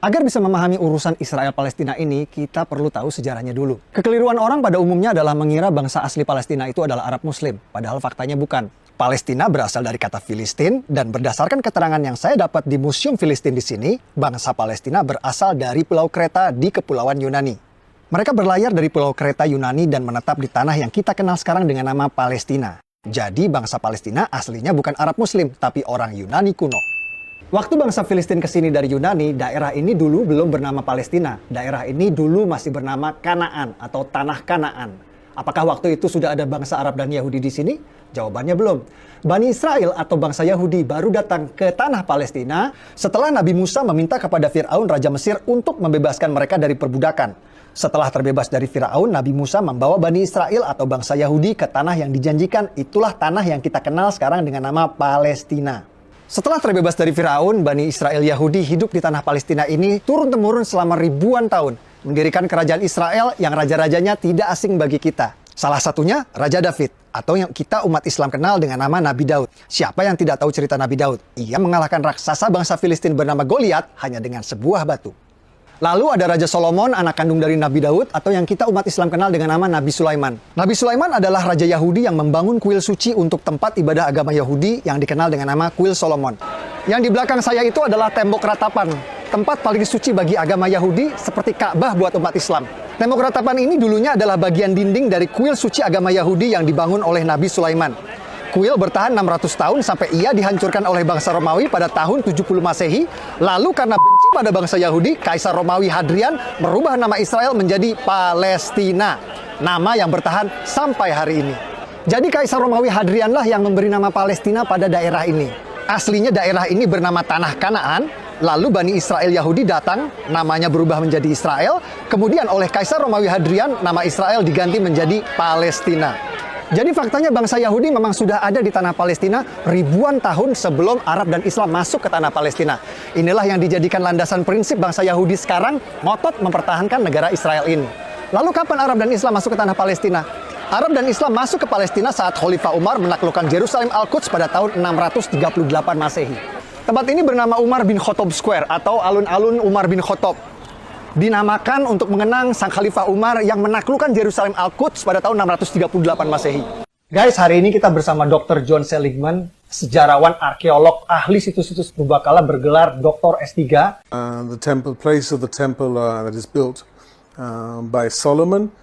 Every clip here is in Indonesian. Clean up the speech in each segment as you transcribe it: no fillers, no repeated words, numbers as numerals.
Agar bisa memahami urusan Israel-Palestina ini, kita perlu tahu sejarahnya dulu. Kekeliruan orang pada umumnya adalah mengira bangsa asli Palestina itu adalah Arab Muslim, padahal faktanya bukan. Palestina berasal dari kata Filistin, dan berdasarkan keterangan yang saya dapat di Museum Filistin di sini, bangsa Palestina berasal dari Pulau Kreta di Kepulauan Yunani. Mereka berlayar dari Pulau Kreta Yunani dan menetap di tanah yang kita kenal sekarang dengan nama Palestina. Jadi bangsa Palestina aslinya bukan Arab Muslim, tapi orang Yunani kuno. Waktu bangsa Filistin kesini dari Yunani, daerah ini dulu belum bernama Palestina. Daerah ini dulu masih bernama Kanaan atau Tanah Kanaan. Apakah waktu itu sudah ada bangsa Arab dan Yahudi di sini? Jawabannya belum. Bani Israel atau bangsa Yahudi baru datang ke tanah Palestina setelah Nabi Musa meminta kepada Fir'aun Raja Mesir untuk membebaskan mereka dari perbudakan. Setelah terbebas dari Fir'aun, Nabi Musa membawa Bani Israel atau bangsa Yahudi ke tanah yang dijanjikan. Itulah tanah yang kita kenal sekarang dengan nama Palestina. Setelah terbebas dari Fir'aun, Bani Israel Yahudi hidup di tanah Palestina ini turun-temurun selama ribuan tahun, mendirikan kerajaan Israel yang raja-rajanya tidak asing bagi kita. Salah satunya Raja David, atau yang kita umat Islam kenal dengan nama Nabi Daud. Siapa yang tidak tahu cerita Nabi Daud? Ia mengalahkan raksasa bangsa Filistin bernama Goliat hanya dengan sebuah batu. Lalu ada Raja Solomon, anak kandung dari Nabi Daud, atau yang kita umat Islam kenal dengan nama Nabi Sulaiman. Nabi Sulaiman adalah Raja Yahudi yang membangun kuil suci untuk tempat ibadah agama Yahudi yang dikenal dengan nama Kuil Solomon. Yang di belakang saya itu adalah tembok ratapan, tempat paling suci bagi agama Yahudi seperti Ka'bah buat umat Islam. Tembok ratapan ini dulunya adalah bagian dinding dari kuil suci agama Yahudi yang dibangun oleh Nabi Sulaiman. Kuil bertahan 600 tahun sampai ia dihancurkan oleh bangsa Romawi pada tahun 70 Masehi. Lalu karena benci pada bangsa Yahudi, Kaisar Romawi Hadrian merubah nama Israel menjadi Palestina. Nama yang bertahan sampai hari ini. Jadi Kaisar Romawi Hadrianlah yang memberi nama Palestina pada daerah ini. Aslinya daerah ini bernama Tanah Kanaan. Lalu Bani Israel Yahudi datang, namanya berubah menjadi Israel. Kemudian oleh Kaisar Romawi Hadrian, nama Israel diganti menjadi Palestina. Jadi faktanya bangsa Yahudi memang sudah ada di tanah Palestina ribuan tahun sebelum Arab dan Islam masuk ke tanah Palestina. Inilah yang dijadikan landasan prinsip bangsa Yahudi sekarang ngotot mempertahankan negara Israel ini. Lalu kapan Arab dan Islam masuk ke tanah Palestina? Arab dan Islam masuk ke Palestina saat Khalifah Umar menaklukkan Yerusalem Al-Quds pada tahun 638 Masehi. Tempat ini bernama Umar bin Khattab Square atau alun-alun Umar bin Khattab. Dinamakan untuk mengenang Sang Khalifah Umar yang menaklukkan Yerusalem Al-Quds pada tahun 638 Masehi. Guys, hari ini kita bersama Dr. John Seligman, sejarawan, arkeolog, ahli situs-situs purbakala bergelar Dr. S3. The place of the temple that is built by Solomon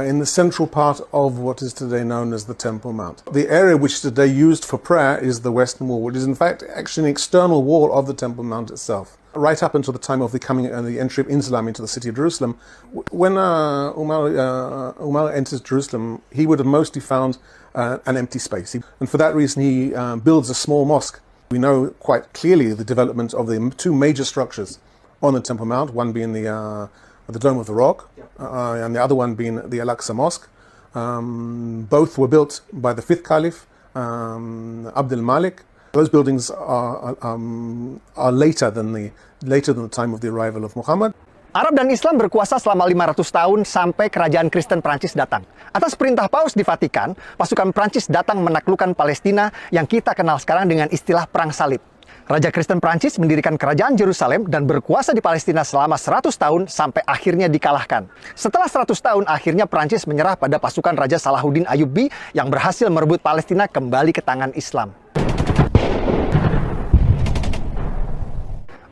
in the central part of what is today known as the Temple Mount. The area which is today used for prayer is the Western Wall, which is in fact actually an external wall of the Temple Mount itself. Right up until the time of the entry of Islam into the city of Jerusalem, when Umar enters Jerusalem, he would have mostly found an empty space. And for that reason, he builds a small mosque. We know quite clearly the development of the two major structures on the Temple Mount, one being the Dome of the Rock, and the other one being the Al-Aqsa Mosque. Both were built by the fifth Caliph, Abdul Malik. Those buildings are later than the time of the arrival of Muhammad. Arab dan Islam berkuasa selama 500 tahun sampai kerajaan Kristen Prancis datang. Atas perintah Paus di Vatikan, pasukan Prancis datang menaklukkan Palestina yang kita kenal sekarang dengan istilah Perang Salib. Raja Kristen Prancis mendirikan kerajaan Yerusalem dan berkuasa di Palestina selama 100 tahun sampai akhirnya dikalahkan. Setelah 100 tahun, akhirnya Prancis menyerah pada pasukan Raja Salahuddin Ayyubi yang berhasil merebut Palestina kembali ke tangan Islam.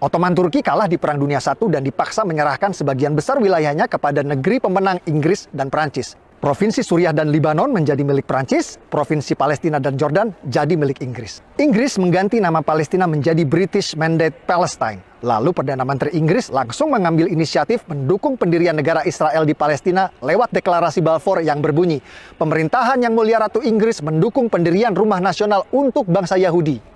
Ottoman Turki kalah di Perang Dunia I dan dipaksa menyerahkan sebagian besar wilayahnya kepada negeri pemenang Inggris dan Prancis. Provinsi Suriah dan Libanon menjadi milik Prancis, Provinsi Palestina dan Jordan jadi milik Inggris. Inggris mengganti nama Palestina menjadi British Mandate Palestine. Lalu Perdana Menteri Inggris langsung mengambil inisiatif mendukung pendirian negara Israel di Palestina lewat deklarasi Balfour yang berbunyi, "Pemerintahan Yang Mulia Ratu Inggris mendukung pendirian rumah nasional untuk bangsa Yahudi."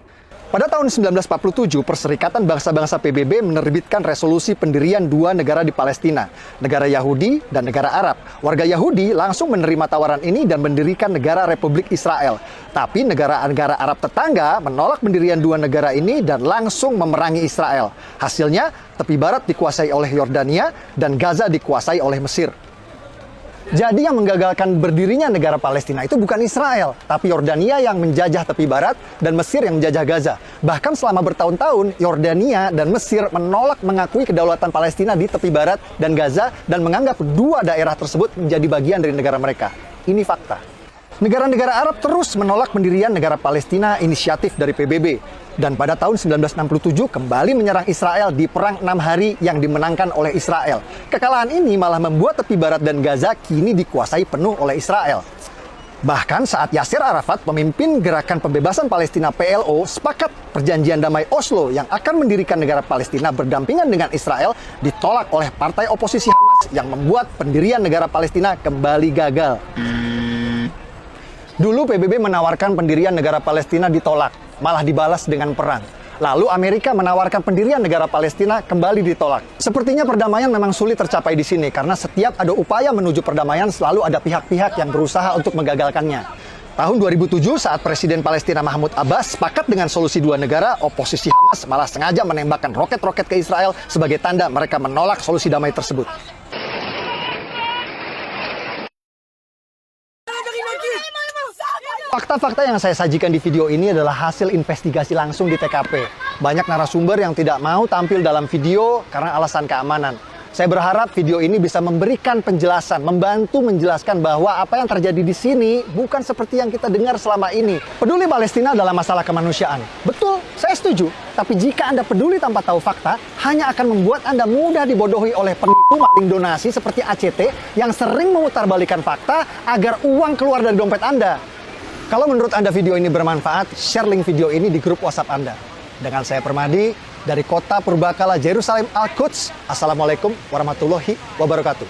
Pada tahun 1947, Perserikatan Bangsa-Bangsa PBB menerbitkan resolusi pendirian dua negara di Palestina, negara Yahudi dan negara Arab. Warga Yahudi langsung menerima tawaran ini dan mendirikan negara Republik Israel. Tapi negara-negara Arab tetangga menolak pendirian dua negara ini dan langsung memerangi Israel. Hasilnya, tepi barat dikuasai oleh Yordania dan Gaza dikuasai oleh Mesir. Jadi yang menggagalkan berdirinya negara Palestina itu bukan Israel, tapi Yordania yang menjajah tepi barat dan Mesir yang menjajah Gaza. Bahkan selama bertahun-tahun, Yordania dan Mesir menolak mengakui kedaulatan Palestina di tepi barat dan Gaza dan menganggap dua daerah tersebut menjadi bagian dari negara mereka. Ini fakta. Negara-negara Arab terus menolak pendirian negara Palestina inisiatif dari PBB. Dan pada tahun 1967 kembali menyerang Israel di Perang 6 Hari yang dimenangkan oleh Israel. Kekalahan ini malah membuat tepi barat dan Gaza kini dikuasai penuh oleh Israel. Bahkan saat Yasser Arafat, pemimpin Gerakan Pembebasan Palestina PLO, sepakat perjanjian damai Oslo yang akan mendirikan negara Palestina berdampingan dengan Israel ditolak oleh partai oposisi Hamas yang membuat pendirian negara Palestina kembali gagal. Dulu PBB menawarkan pendirian negara Palestina ditolak, malah dibalas dengan perang. Lalu Amerika menawarkan pendirian negara Palestina kembali ditolak. Sepertinya perdamaian memang sulit tercapai di sini karena setiap ada upaya menuju perdamaian selalu ada pihak-pihak yang berusaha untuk menggagalkannya. Tahun 2007 saat Presiden Palestina Mahmud Abbas sepakat dengan solusi dua negara, oposisi Hamas malah sengaja menembakkan roket-roket ke Israel sebagai tanda mereka menolak solusi damai tersebut. Fakta-fakta yang saya sajikan di video ini adalah hasil investigasi langsung di TKP. Banyak narasumber yang tidak mau tampil dalam video karena alasan keamanan. Saya berharap video ini bisa memberikan penjelasan, membantu menjelaskan bahwa apa yang terjadi di sini bukan seperti yang kita dengar selama ini. Peduli Palestina adalah masalah kemanusiaan. Betul, saya setuju. Tapi jika Anda peduli tanpa tahu fakta, hanya akan membuat Anda mudah dibodohi oleh penipu maling donasi seperti ACT yang sering memutarbalikkan fakta agar uang keluar dari dompet Anda. Kalau menurut Anda video ini bermanfaat, share link video ini di grup WhatsApp Anda. Dengan saya Permadi, dari kota Purbakala, Yerusalem, Al-Quds. Assalamualaikum warahmatullahi wabarakatuh.